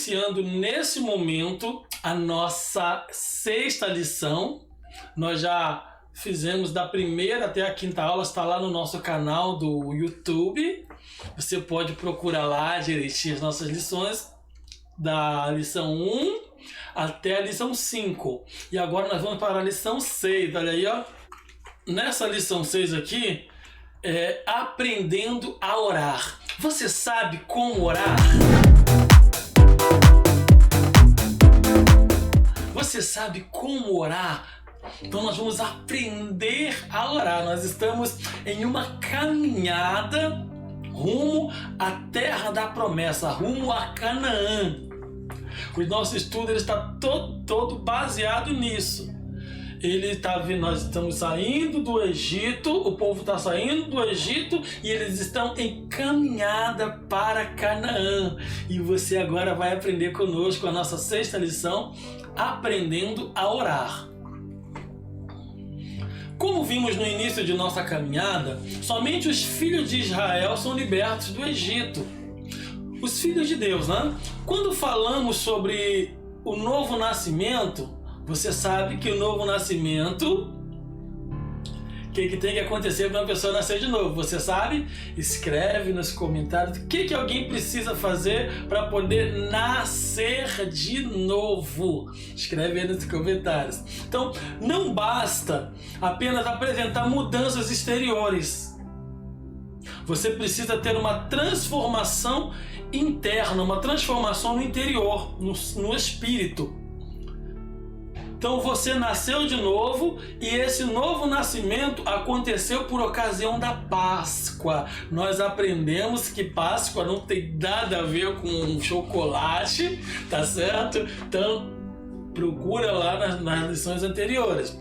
iniciando nesse momento a nossa 6ª lição. Nós já fizemos da primeira até a 5ª aula, está lá no nosso canal do YouTube. Você pode procurar lá direitinho as nossas lições, da lição 1 até a lição 5. E agora nós vamos para a lição 6, olha aí, ó. Nessa lição 6 aqui, aprendendo a orar. Você sabe como orar? Você sabe como orar? Então nós vamos aprender a orar. Nós estamos em uma caminhada rumo à terra da promessa, rumo a Canaã. O nosso estudo ele está todo baseado nisso. Nós estamos saindo do Egito, o povo está saindo do Egito e eles estão em caminhada para Canaã. E você agora vai aprender conosco a nossa 6ª lição, aprendendo a orar. Como vimos no início de nossa caminhada, somente os filhos de Israel são libertos do Egito. Os filhos de Deus, né? Quando falamos sobre o novo nascimento, você sabe que o novo nascimento, o que tem que acontecer para uma pessoa nascer de novo? Você sabe? Escreve nos comentários o que alguém precisa fazer para poder nascer de novo. Escreve aí nos comentários. Então, não basta apenas apresentar mudanças exteriores. Você precisa ter uma transformação interna, uma transformação no interior, no espírito. Então você nasceu de novo e esse novo nascimento aconteceu por ocasião da Páscoa. Nós aprendemos que Páscoa não tem nada a ver com chocolate, tá certo? Então procura lá nas lições anteriores.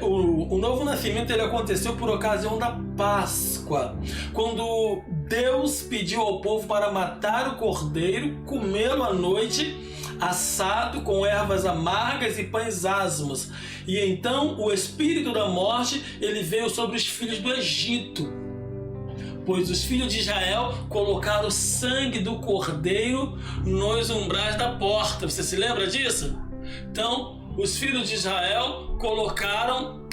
O novo nascimento ele aconteceu por ocasião da Páscoa, quando Deus pediu ao povo para matar o cordeiro, comê-lo à noite, assado com ervas amargas e pães asmos. E então o espírito da morte ele veio sobre os filhos do Egito, pois os filhos de Israel colocaram o sangue do cordeiro nos umbrais da porta. Você se lembra disso? Então os filhos de Israel colocaram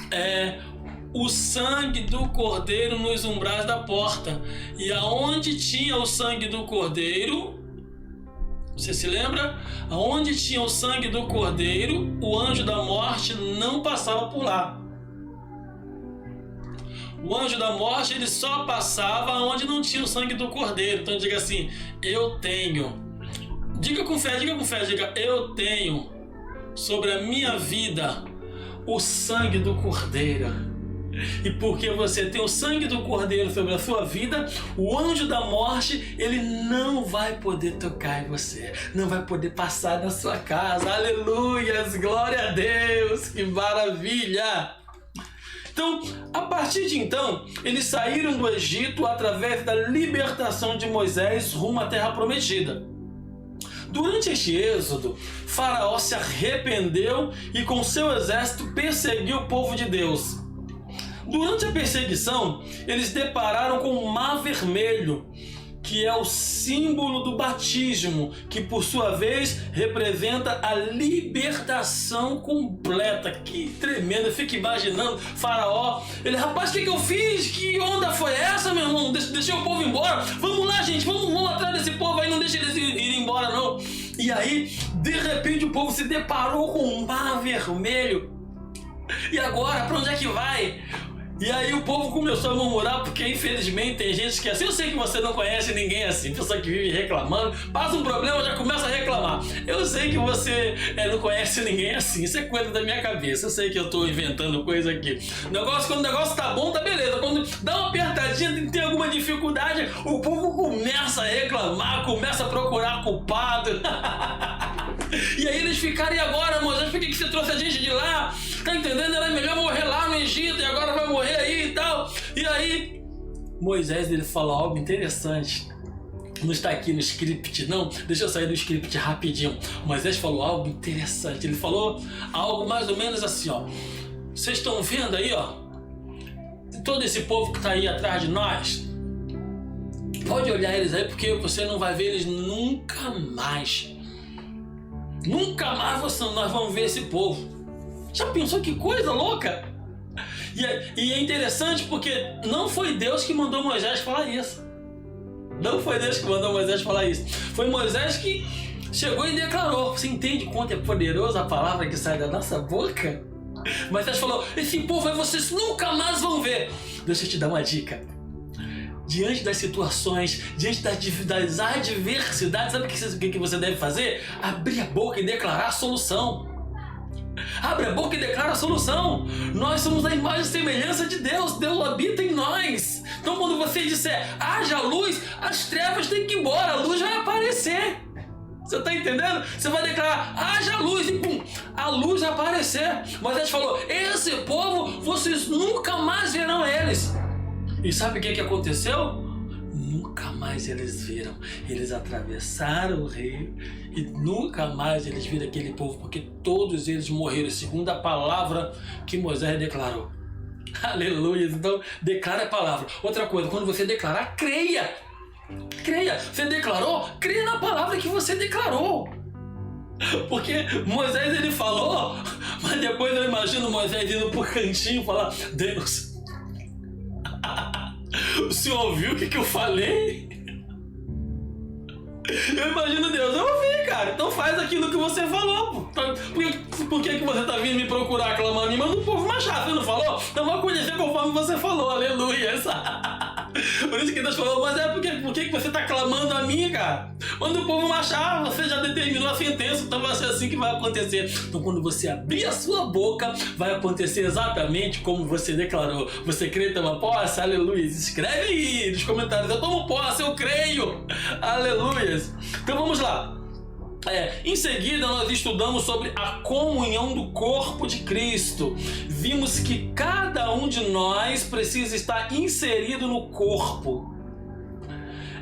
o sangue do cordeiro nos umbrais da porta. E aonde tinha o sangue do cordeiro, você se lembra? Aonde tinha o sangue do cordeiro, o anjo da morte não passava por lá. O anjo da morte ele só passava onde não tinha o sangue do cordeiro. Então diga assim: eu tenho. Diga com fé, diga: eu tenho sobre a minha vida o sangue do cordeiro. E porque você tem o sangue do cordeiro sobre a sua vida, o anjo da morte ele não vai poder tocar em você, não vai poder passar na sua casa. Aleluias, glória a Deus, que maravilha! Então, a partir de então, eles saíram do Egito através da libertação de Moisés rumo à terra prometida. Durante este êxodo, Faraó se arrependeu e com seu exército perseguiu o povo de Deus. Durante a perseguição, eles depararam com o Mar Vermelho, que é o símbolo do batismo, que por sua vez representa a libertação completa. Que tremendo, eu fico imaginando Faraó, rapaz, o que eu fiz? Que onda foi essa, meu irmão? Deixei o povo embora? Vamos lá, gente, vamos atrás desse povo aí, não deixa eles irem embora não. E aí, de repente o povo se deparou com o Mar Vermelho. E agora, para onde é que vai? E aí o povo começou a murmurar, porque infelizmente tem gente que é assim. Eu sei que você não conhece ninguém assim, pessoa que vive reclamando, passa um problema já começa a reclamar. Eu sei que você não conhece ninguém assim, isso é coisa da minha cabeça. Eu sei que eu tô inventando coisa aqui. Quando o negócio tá bom, tá beleza. Quando dá uma apertadinha, tem alguma dificuldade, o povo começa a reclamar, começa a procurar culpado. E aí eles ficaram: e agora, Moisés, por que você trouxe a gente de lá? Tá entendendo? Era melhor morrer lá no Egito e agora vai morrer aí e tal. E aí Moisés ele falou algo interessante. Não está aqui no script não, deixa eu sair do script rapidinho. Moisés falou algo interessante. Ele falou algo mais ou menos assim, ó: vocês estão vendo aí, ó, todo esse povo que está aí atrás de nós? Pode olhar eles aí, porque você não vai ver eles nunca mais. Nunca mais nós vamos ver esse povo. Já pensou que coisa louca? E é interessante porque não foi Deus que mandou Moisés falar isso. Não foi Deus que mandou Moisés falar isso. Foi Moisés que chegou e declarou. Você entende quanto é poderosa a palavra que sai da nossa boca? Moisés falou, esse povo aí vocês nunca mais vão ver. Deixa eu te dar uma dica. Diante das situações, diante das adversidades, sabe o que você deve fazer? Abrir a boca e declarar a solução. Abre a boca e declara a solução. Nós somos a imagem e semelhança de Deus. Deus habita em nós. Então quando você disser, haja luz, as trevas têm que ir embora, a luz vai aparecer. Você está entendendo? Você vai declarar, haja luz, e pum, a luz vai aparecer. Mas ele falou, esse povo, vocês nunca mais verão eles. E sabe o que aconteceu? Nunca mais eles viram. Eles atravessaram o rio e nunca mais eles viram aquele povo, porque todos eles morreram, segundo a palavra que Moisés declarou. Aleluia! Então, declara a palavra. Outra coisa, quando você declarar, creia. Creia. Você declarou? Creia na palavra que você declarou. Porque Moisés ele falou, mas depois eu imagino Moisés indo pro cantinho e falar, Deus, o senhor ouviu o que eu falei? Eu imagino Deus, eu ouvi, cara. Então faz aquilo que você falou. Por que você tá vindo me procurar, clamando? Me manda um povo machado, você não falou? Então vou conhecer conforme você falou, aleluia. Por isso que Deus falou, mas por que você tá clamando a mim, cara? Quando o povo marchar, você já determinou a sentença, então vai ser assim que vai acontecer. Então quando você abrir a sua boca, vai acontecer exatamente como você declarou. Você crê e toma posse? Aleluia. Escreve aí nos comentários, eu tomo posse, eu creio. Aleluia. Então vamos lá. Em seguida nós estudamos sobre a comunhão do corpo de Cristo. Vimos que cada um de nós precisa estar inserido no corpo.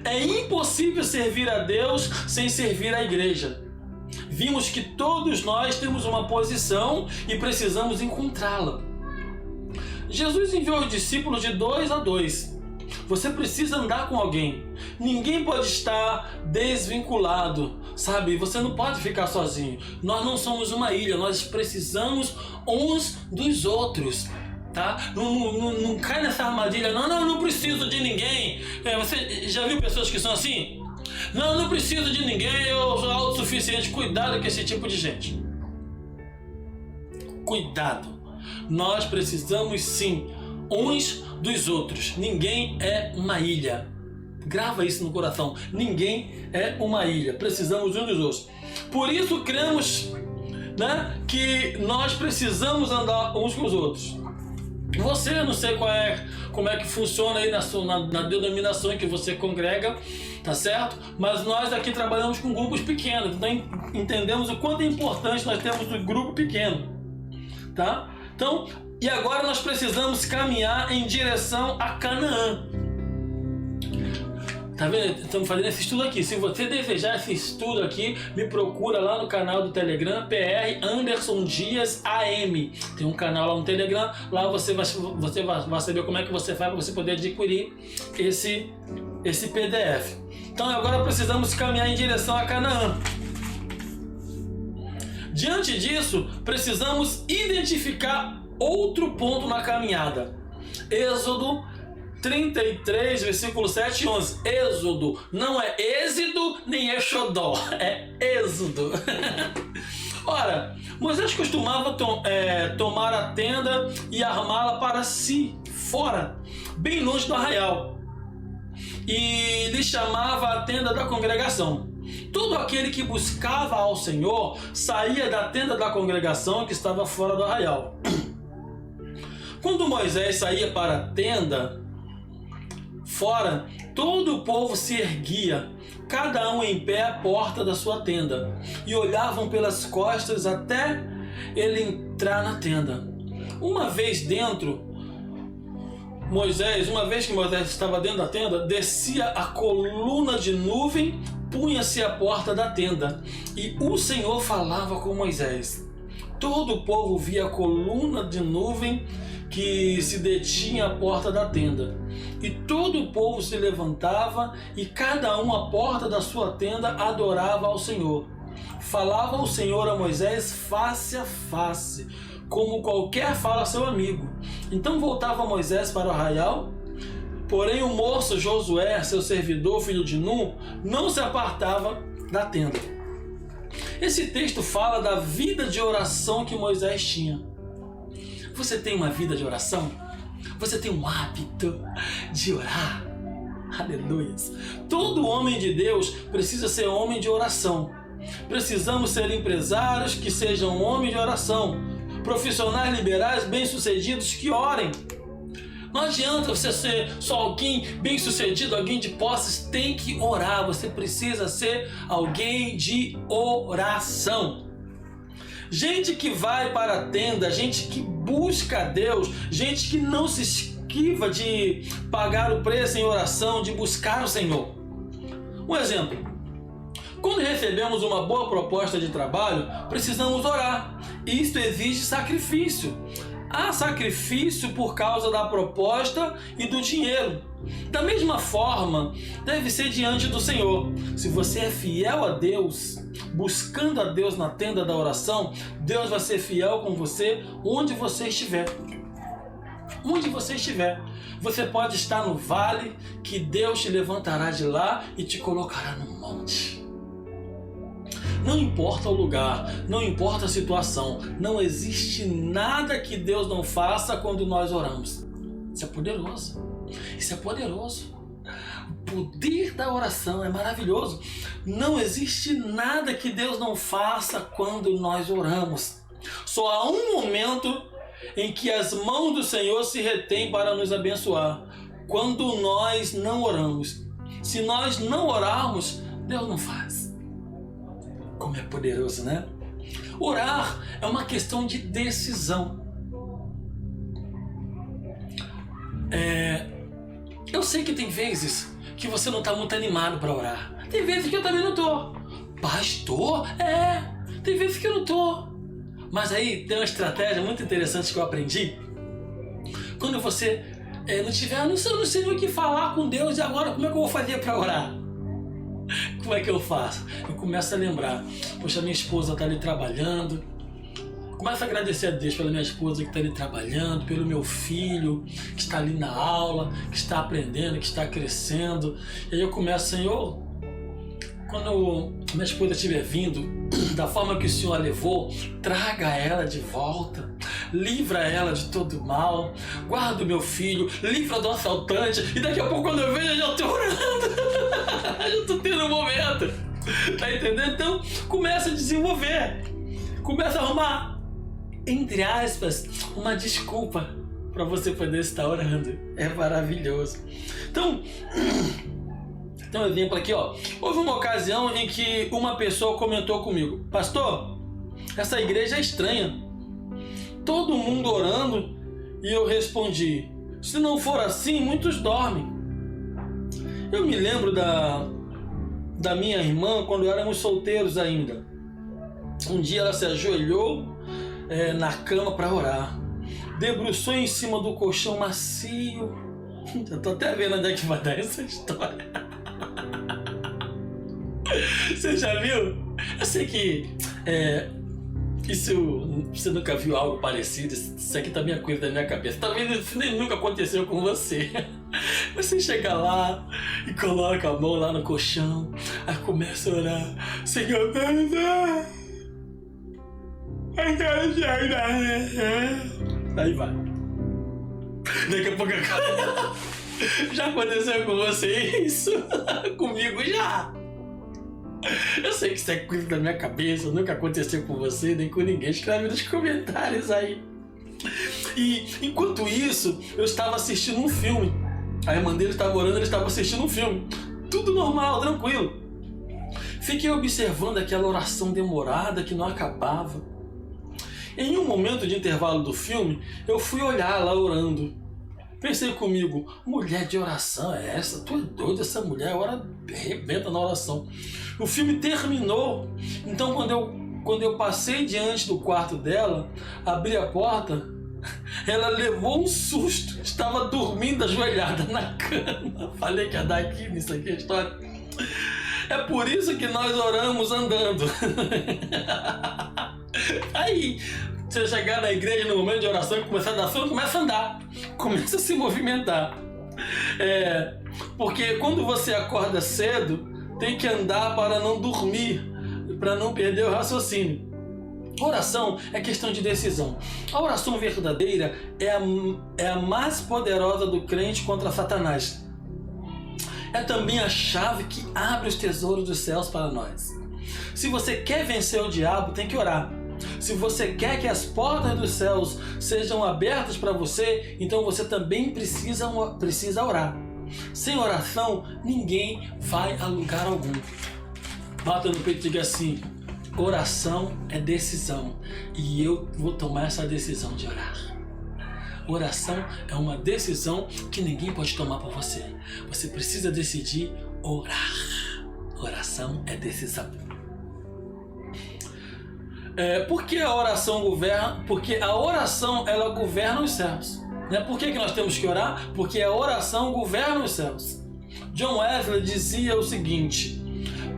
É impossível servir a Deus sem servir a igreja. Vimos que todos nós temos uma posição e precisamos encontrá-la. Jesus enviou os discípulos de 2 a 2. Você precisa andar com alguém. Ninguém pode estar desvinculado, sabe? Você não pode ficar sozinho. Nós não somos uma ilha, nós precisamos uns dos outros, tá? Não cai nessa armadilha. Não preciso de ninguém. Você já viu pessoas que são assim? Não preciso de ninguém, eu sou autossuficiente. Cuidado com esse tipo de gente. Cuidado. Nós precisamos sim uns dos outros. Ninguém é uma ilha. Grava isso no coração. Ninguém é uma ilha. Precisamos uns dos outros. Por isso cremos, né, que nós precisamos andar uns com os outros. Você, eu não sei como é que funciona aí na denominação em que você congrega, tá certo? Mas nós aqui trabalhamos com grupos pequenos. Então entendemos o quanto é importante nós termos um grupo pequeno, tá? Então, e agora nós precisamos caminhar em direção a Canaã. Tá vendo? Estamos fazendo esse estudo aqui. Se você desejar esse estudo aqui, me procura lá no canal do Telegram, PR Anderson Dias AM. Tem um canal lá no Telegram. Lá você vai saber como é que você faz para você poder adquirir esse PDF. Então agora precisamos caminhar em direção a Canaã. Diante disso, precisamos identificar outro ponto na caminhada. Êxodo 33, versículo 7 e 11. Êxodo. Não é êxodo nem Exodó. É êxodo. Ora, Moisés costumava tomar a tenda e armá-la para si, fora, bem longe do arraial. E lhe chamava a tenda da congregação. Todo aquele que buscava ao Senhor saía da tenda da congregação que estava fora do arraial. Quando Moisés saía para a tenda fora, todo o povo se erguia, cada um em pé à porta da sua tenda, e olhavam pelas costas até ele entrar na tenda. Uma vez que Moisés estava dentro da tenda, descia a coluna de nuvem, punha-se à porta da tenda, e o Senhor falava com Moisés. Todo o povo via a coluna de nuvem que se detinha à porta da tenda. E todo o povo se levantava, e cada um à porta da sua tenda adorava ao Senhor. Falava o Senhor a Moisés face a face, como qualquer fala a seu amigo. Então voltava Moisés para o arraial, porém o moço Josué, seu servidor, filho de Nun, não se apartava da tenda. Esse texto fala da vida de oração que Moisés tinha. Você tem uma vida de oração? Você tem um hábito de orar? Aleluia! Todo homem de Deus precisa ser homem de oração. Precisamos ser empresários que sejam homens de oração, profissionais liberais bem-sucedidos que orem. Não adianta você ser só alguém bem-sucedido, alguém de posses, tem que orar. Você precisa ser alguém de oração. Gente que vai para a tenda, gente que busca a Deus, gente que não se esquiva de pagar o preço em oração, de buscar o Senhor. Um exemplo: quando recebemos uma boa proposta de trabalho, precisamos orar. Isto exige sacrifício. Há sacrifício por causa da proposta e do dinheiro. Da mesma forma, deve ser diante do Senhor. Se você é fiel a Deus, buscando a Deus na tenda da oração, Deus vai ser fiel com você onde você estiver. Onde você estiver. Você pode estar no vale, que Deus te levantará de lá e te colocará no monte. Não importa o lugar, não importa a situação, não existe nada que Deus não faça quando nós oramos. Isso é poderoso. Isso é poderoso. O poder da oração é maravilhoso. Não existe nada que Deus não faça quando nós oramos. Só há um momento em que as mãos do Senhor se retêm para nos abençoar: quando nós não oramos. Se nós não orarmos, Deus não faz. Como é poderoso, né? Orar é uma questão de decisão. Eu sei que tem vezes que você não está muito animado para orar. Tem vezes que eu também não estou. Pastor? Tem vezes que eu não estou. Mas aí tem uma estratégia muito interessante que eu aprendi. Quando você não sei o que falar com Deus, e agora como é que eu vou fazer para orar? Como é que eu faço? Eu começo a lembrar: poxa, minha esposa está ali trabalhando. Começo a agradecer a Deus pela minha esposa que está ali trabalhando, pelo meu filho que está ali na aula, que está aprendendo, que está crescendo. E aí eu começo: Senhor, quando minha esposa estiver vindo, da forma que o Senhor a levou, traga ela de volta, livra ela de todo mal, guarda o meu filho, livra do assaltante. E daqui a pouco, quando eu vejo, eu já estou orando. Eu estou tendo um momento. Tá entendendo? Então, começa a desenvolver. Começa a arrumar, entre aspas, uma desculpa para você poder estar orando. É maravilhoso. Então, tem um exemplo aqui, ó. Houve uma ocasião em que uma pessoa comentou comigo: pastor, essa igreja é estranha. Todo mundo orando. E eu respondi: se não for assim, muitos dormem. Eu me lembro da minha irmã quando éramos solteiros ainda. Um dia ela se ajoelhou na cama para orar. Debruçou em cima do colchão macio. Eu tô até vendo onde é que vai dar essa história. Você já viu? Eu sei que isso, você nunca viu algo parecido. Isso aqui também é coisa da minha cabeça. Talvez isso nem nunca aconteceu com você. Você chega lá e coloca a mão lá no colchão, aí começa a orar: Senhor, aí vai. Daqui a pouco já aconteceu com você isso? Comigo já. Eu sei que isso é coisa da minha cabeça, nunca aconteceu com você, nem com ninguém. Escreve nos comentários aí. E enquanto isso, eu estava assistindo um filme. A irmã dele estava orando, ele estava assistindo um filme. Tudo normal, tranquilo. Fiquei observando aquela oração demorada que não acabava. Em um momento de intervalo do filme, eu fui olhar lá orando. Pensei comigo: mulher de oração é essa? Tu é doido, essa mulher ora, arrebenta na oração. O filme terminou. Então quando eu passei diante do quarto dela, abri a porta, Ela levou um susto, estava dormindo ajoelhada na cama. Falei que ia dar aqui nisso aqui a história. É por isso que nós oramos andando. Aí, você chegar na igreja no momento de oração e começar a dar sono, começa a andar, começa a se movimentar. Porque quando você acorda cedo, tem que andar para não dormir, para não perder o raciocínio. Oração é questão de decisão. A oração verdadeira é a mais poderosa do crente contra Satanás. É também a chave que abre os tesouros dos céus para nós. Se você quer vencer o diabo, tem que orar. Se você quer que as portas dos céus sejam abertas para você, então você também precisa orar. Sem oração, ninguém vai a lugar algum. Bata no peito e diga assim: oração é decisão, e eu vou tomar essa decisão de orar. Oração é uma decisão que ninguém pode tomar por você. Você precisa decidir orar. Oração é decisão. Por que a oração governa? Porque a oração, ela governa os céus. Por que nós temos que orar? Porque a oração governa os céus. John Wesley dizia o seguinte: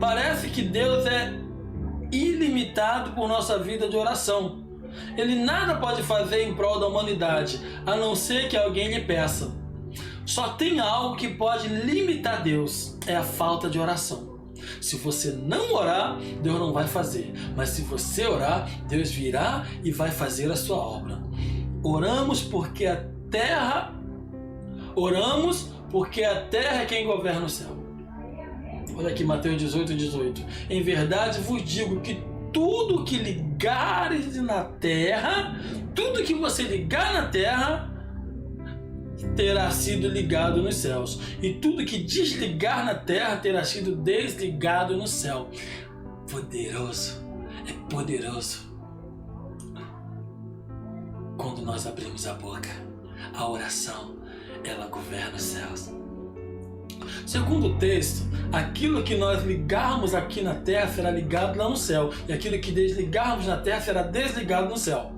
parece que Deus é ilimitado por nossa vida de oração. Ele nada pode fazer em prol da humanidade, a não ser que alguém lhe peça. Só tem algo que pode limitar Deus: é a falta de oração. Se você não orar, Deus não vai fazer. Mas se você orar, Deus virá e vai fazer a sua obra. Oramos porque a terra é quem governa o céu. Olha aqui Mateus 18:18. Em verdade vos digo que tudo que ligares na terra, tudo que você ligar na terra, terá sido ligado nos céus, e tudo que desligar na terra terá sido desligado no céu. Poderoso, é poderoso. Quando nós abrimos a boca, a oração, ela governa os céus. Segundo o texto, aquilo que nós ligarmos aqui na terra será ligado lá no céu, e aquilo que desligarmos na terra será desligado no céu.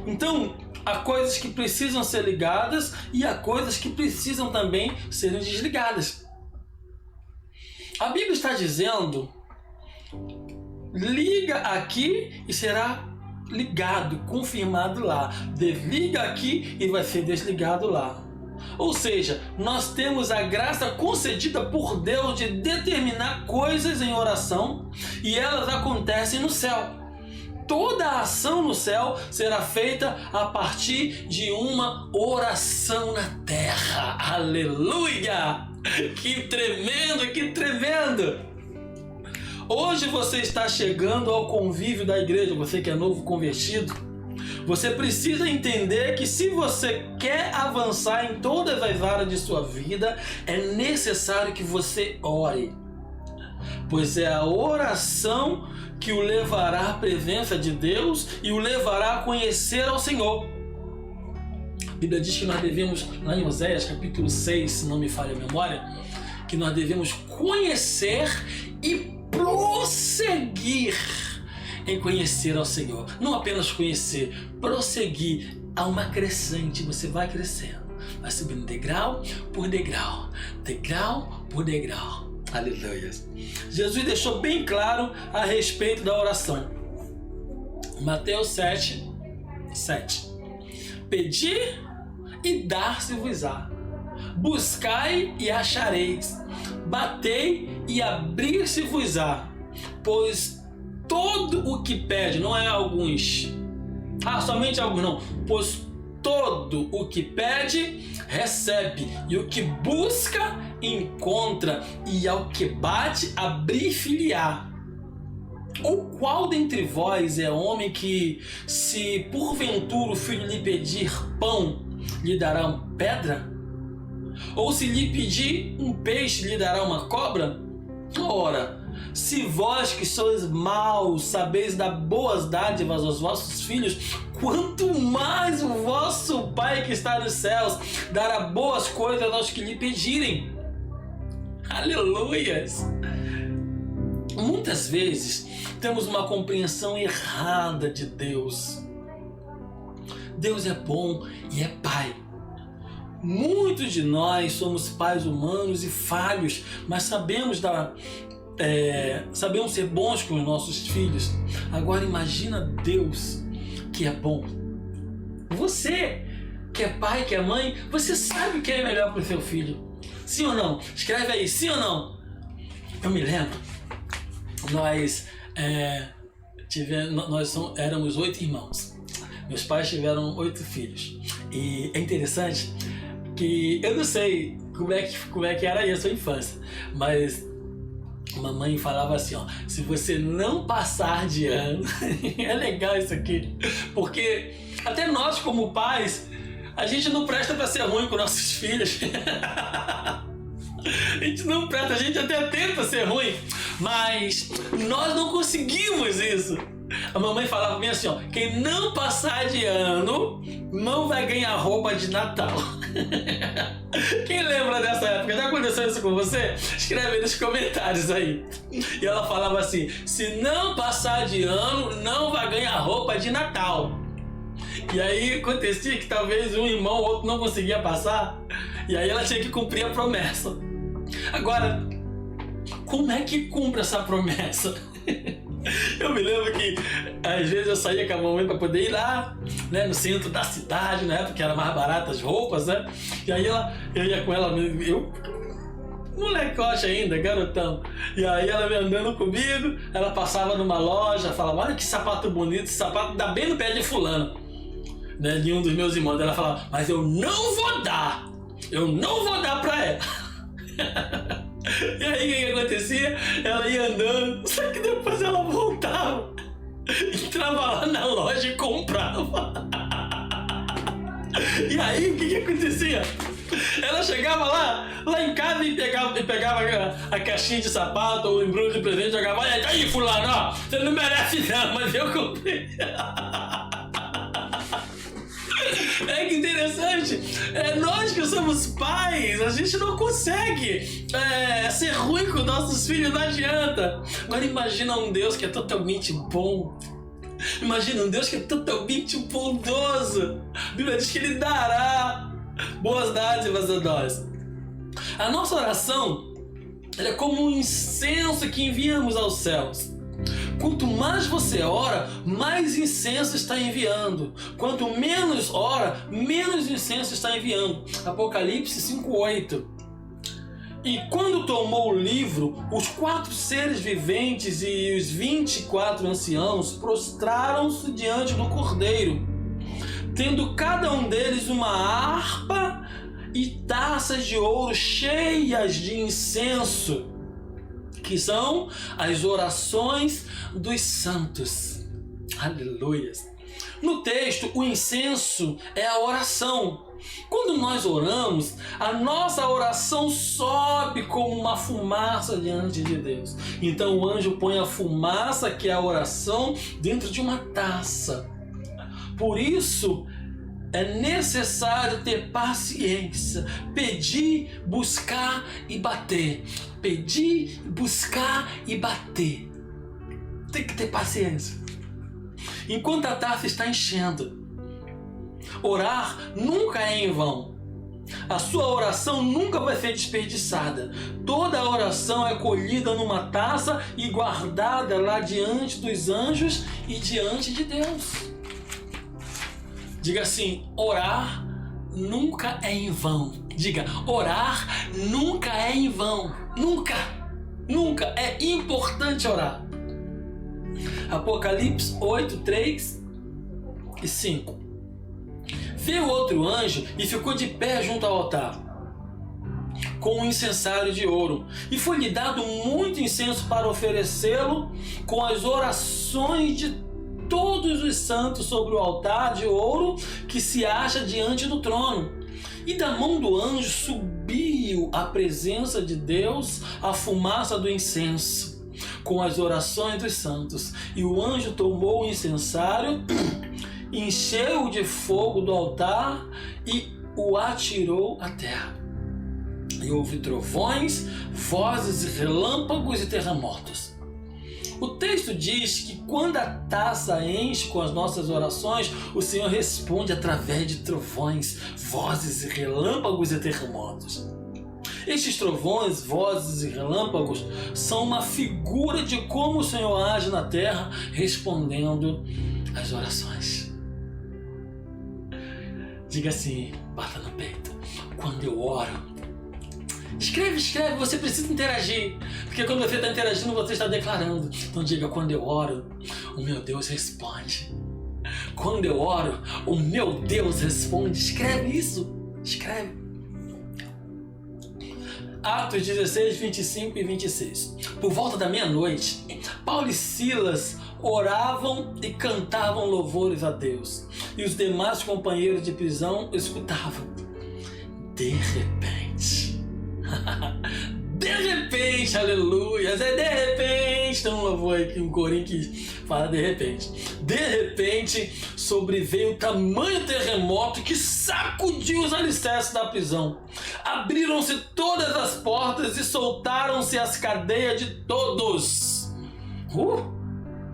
Então, há coisas que precisam ser ligadas e há coisas que precisam também serem desligadas. A Bíblia está dizendo: liga aqui e será ligado, confirmado lá. Desliga aqui e vai ser desligado lá. Ou seja, nós temos a graça concedida por Deus de determinar coisas em oração e elas acontecem no céu. Toda a ação no céu será feita a partir de uma oração na terra. Aleluia! Que tremendo, que tremendo! Hoje você está chegando ao convívio da igreja, você que é novo convertido. Você precisa entender que se você quer avançar em todas as áreas de sua vida, é necessário que você ore. Pois é a oração que o levará à presença de Deus e o levará a conhecer ao Senhor. A Bíblia diz que nós devemos, lá em Oséias capítulo 6, se não me falha a memória, que nós devemos conhecer e prosseguir em conhecer ao Senhor. Não apenas conhecer, prosseguir. Há uma crescente, você vai crescendo, vai subindo degrau por degrau, degrau por degrau. Aleluia. Jesus deixou bem claro a respeito da oração. Mateus 7:7. Pedi e dar-se-vos-á. Buscai e achareis. Batei e abrir-se-vos-á. Pois todo o que pede, não é alguns. Somente alguns não. Pois todo o que pede, recebe. E o que busca, encontra. E ao que bate, abrir-se-lhe-á. Ou qual dentre vós é homem que, se porventura o filho lhe pedir pão, lhe dará uma pedra? Ou se lhe pedir um peixe, lhe dará uma cobra? Ora, se vós que sois maus sabeis dar boas dádivas aos vossos filhos, quanto mais o vosso Pai que está nos céus dará boas coisas aos que lhe pedirem. Aleluias! Muitas vezes temos uma compreensão errada de Deus. Deus é bom e é Pai. Muitos de nós somos pais humanos e falhos, mas sabemos ser bons com os nossos filhos. Agora imagina Deus que é bom. Você que é pai, que é mãe, você sabe o que é melhor para o seu filho. Sim ou não? Escreve aí, sim ou não? Eu me lembro, nós éramos 8 irmãos. Meus pais tiveram 8 filhos. E é interessante que eu não sei como é que era aí a sua infância, mas mamãe falava assim, ó, se você não passar de ano, é legal isso aqui, porque até nós como pais, a gente não presta para ser ruim com nossos filhos. A gente não presta, a gente até tenta ser ruim, mas nós não conseguimos isso. A mamãe falava bem assim, ó, quem não passar de ano não vai ganhar roupa de Natal. Quem lembra dessa época? Já aconteceu isso com você? Escreve aí nos comentários aí. E ela falava assim, se não passar de ano, não vai ganhar roupa de Natal. E aí acontecia que talvez um irmão ou outro não conseguia passar, e aí ela tinha que cumprir a promessa. Agora, como é que cumpre essa promessa? Eu me lembro que às vezes eu saía com a mamãe para poder ir lá, né, no centro da cidade, na época que era mais barata as roupas, né? E aí eu ia com ela, eu molecote ainda, garotão. E aí ela me andando comigo, ela passava numa loja, falava, olha que sapato bonito, esse sapato dá bem no pé de fulano, né, de um dos meus irmãos. Ela falava, mas eu não vou dar pra ela. E aí o que acontecia? Ela ia andando, só que depois ela voltava, entrava lá na loja e comprava. E aí o que acontecia? Ela chegava lá em casa e pegava a caixinha de sapato ou o embrulho de presente e jogava, olha aí fulano, ó, você não merece não, mas eu comprei. É que interessante, nós que somos pais, a gente não consegue ser ruim com nossos filhos, não adianta. Agora imagina um Deus que é totalmente bom, imagina um Deus que é totalmente bondoso. A Bíblia diz que Ele dará boas dádivas a nós. A nossa oração é como um incenso que enviamos aos céus. Quanto mais você ora, mais incenso está enviando. Quanto menos ora, menos incenso está enviando. Apocalipse 5:8. E quando tomou o livro, os 4 seres viventes e os 24 anciãos prostraram-se diante do Cordeiro, tendo cada um deles uma harpa e taças de ouro cheias de incenso, que são as orações dos santos. Aleluia! No texto, o incenso é a oração. Quando nós oramos, a nossa oração sobe como uma fumaça diante de Deus. Então o anjo põe a fumaça, que é a oração, dentro de uma taça. Por isso, é necessário ter paciência, pedir, buscar e bater. Pedir, buscar e bater. Tem que ter paciência. Enquanto a taça está enchendo. Orar nunca é em vão. A sua oração nunca vai ser desperdiçada. Toda oração é colhida numa taça e guardada lá diante dos anjos e diante de Deus. Diga assim, orar nunca é em vão. Diga, orar nunca é em vão. Nunca, nunca. É importante orar. Apocalipse 8, 3 e 5. Veio outro anjo e ficou de pé junto ao altar, com um incensário de ouro, e foi-lhe dado muito incenso para oferecê-lo com as orações de todos os santos sobre o altar de ouro que se acha diante do trono. E da mão do anjo subiu à presença de Deus a fumaça do incenso, com as orações dos santos. E o anjo tomou o incensário, encheu-o de fogo do altar e o atirou à terra. E houve trovões, vozes, relâmpagos e terremotos. O texto diz que quando a taça enche com as nossas orações, o Senhor responde através de trovões, vozes e relâmpagos e terremotos. Estes trovões, vozes e relâmpagos são uma figura de como o Senhor age na terra, respondendo às orações. Diga assim, bata no peito, quando eu oro. Escreve, você precisa interagir, porque quando você está interagindo, você está declarando. Então diga, quando eu oro, o meu Deus responde. Quando eu oro, o meu Deus responde. Escreve isso, escreve. Atos 16, 25 e 26. Por volta da meia-noite, Paulo e Silas oravam e cantavam louvores a Deus, e os demais companheiros de prisão escutavam. De repente, aleluia, de repente, tem um louvor aqui, um corinho que fala de repente, sobreveio tamanho terremoto que sacudiu os alicerces da prisão. Abriram-se todas as portas e soltaram-se as cadeias de todos.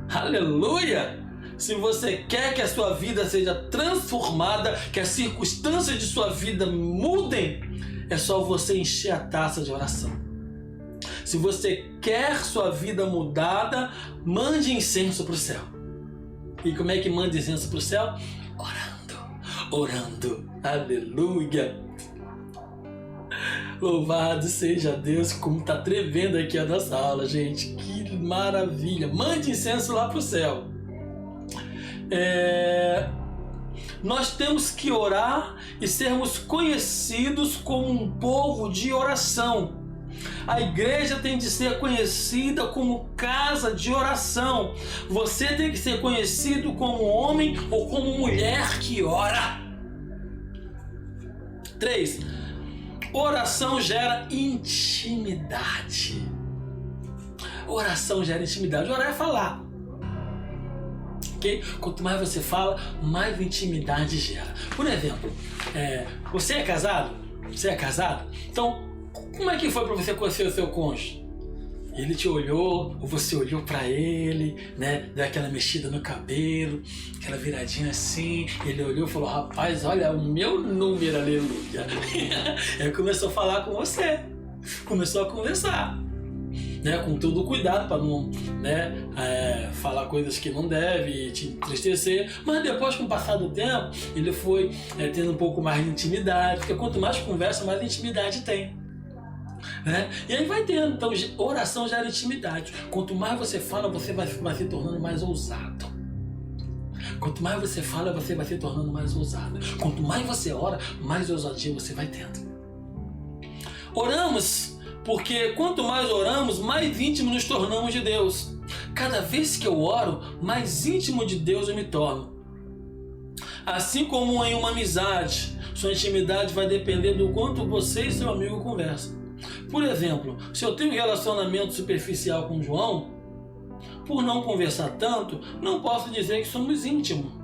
Aleluia! Se você quer que a sua vida seja transformada, que as circunstâncias de sua vida mudem, é só você encher a taça de oração. Se você quer sua vida mudada, mande incenso para o céu. E como é que manda incenso para o céu? Orando. Aleluia! Louvado seja Deus, como está tremendo aqui a nossa aula, gente. Que maravilha! Mande incenso lá para o céu. Nós temos que orar e sermos conhecidos como um povo de oração. A igreja tem de ser conhecida como casa de oração. Você tem que ser conhecido como homem ou como mulher que ora. 3. Oração gera intimidade. Oração gera intimidade. Orar é falar. Okay? Quanto mais você fala, mais intimidade gera. Por exemplo, você é casado? Então, como é que foi para você conhecer o seu cônjuge? Ele te olhou, ou você olhou para ele, né? Deu aquela mexida no cabelo, aquela viradinha assim. Ele olhou e falou: rapaz, olha o meu número, aleluia. Aí começou a falar com você, começou a conversar. Né, com todo cuidado para não, né, falar coisas que não deve te entristecer, mas depois, com o passar do tempo, ele foi tendo um pouco mais de intimidade, porque quanto mais conversa, mais intimidade tem, né? E aí vai tendo. Então, oração gera intimidade. Quanto mais você fala, você vai se tornando mais ousado. Quanto mais você fala, você vai se tornando mais ousado. Quanto mais você ora, mais ousadia você vai tendo. Oramos porque quanto mais oramos, mais íntimo nos tornamos de Deus. Cada vez que eu oro, mais íntimo de Deus eu me torno. Assim como em uma amizade, sua intimidade vai depender do quanto você e seu amigo conversam. Por exemplo, se eu tenho um relacionamento superficial com o João, por não conversar tanto, não posso dizer que somos íntimos.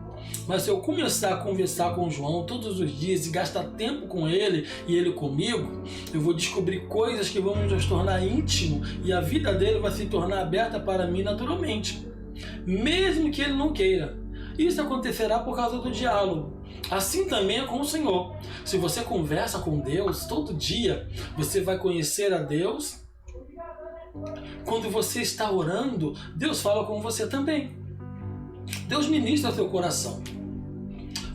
Mas se eu começar a conversar com o João todos os dias e gastar tempo com ele e ele comigo, eu vou descobrir coisas que vão nos tornar íntimo e a vida dele vai se tornar aberta para mim naturalmente, mesmo que ele não queira. Isso acontecerá por causa do diálogo. Assim também é com o Senhor. Se você conversa com Deus todo dia, você vai conhecer a Deus. Quando você está orando, Deus fala com você também. Deus ministra seu coração.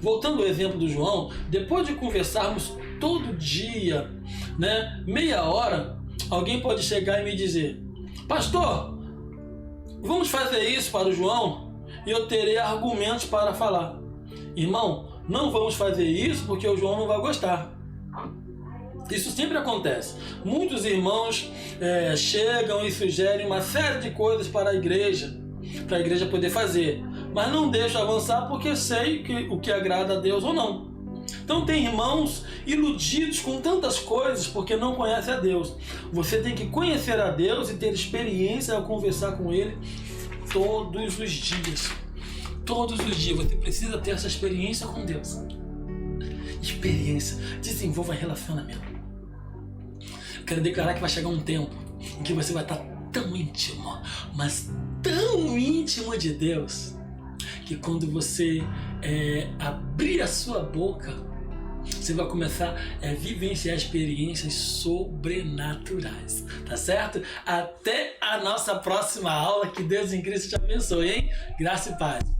Voltando ao exemplo do João, depois de conversarmos todo dia, né, meia hora, alguém pode chegar e me dizer: pastor, vamos fazer isso para o João e eu terei argumentos para falar. Irmão, não vamos fazer isso porque o João não vai gostar. Isso sempre acontece. Muitos irmãos chegam e sugerem uma série de coisas para a igreja poder fazer, mas não deixo avançar porque sei o que agrada a Deus ou não. Então tem irmãos iludidos com tantas coisas porque não conhecem a Deus. Você tem que conhecer a Deus e ter experiência ao conversar com Ele todos os dias. Todos os dias você precisa ter essa experiência com Deus. Experiência, desenvolva relacionamento. Quero declarar que vai chegar um tempo em que você vai estar tão íntimo, mas tão íntimo de Deus, que quando você abrir a sua boca, você vai começar a vivenciar experiências sobrenaturais, tá certo? Até a nossa próxima aula, que Deus em Cristo te abençoe, hein? Graça e paz.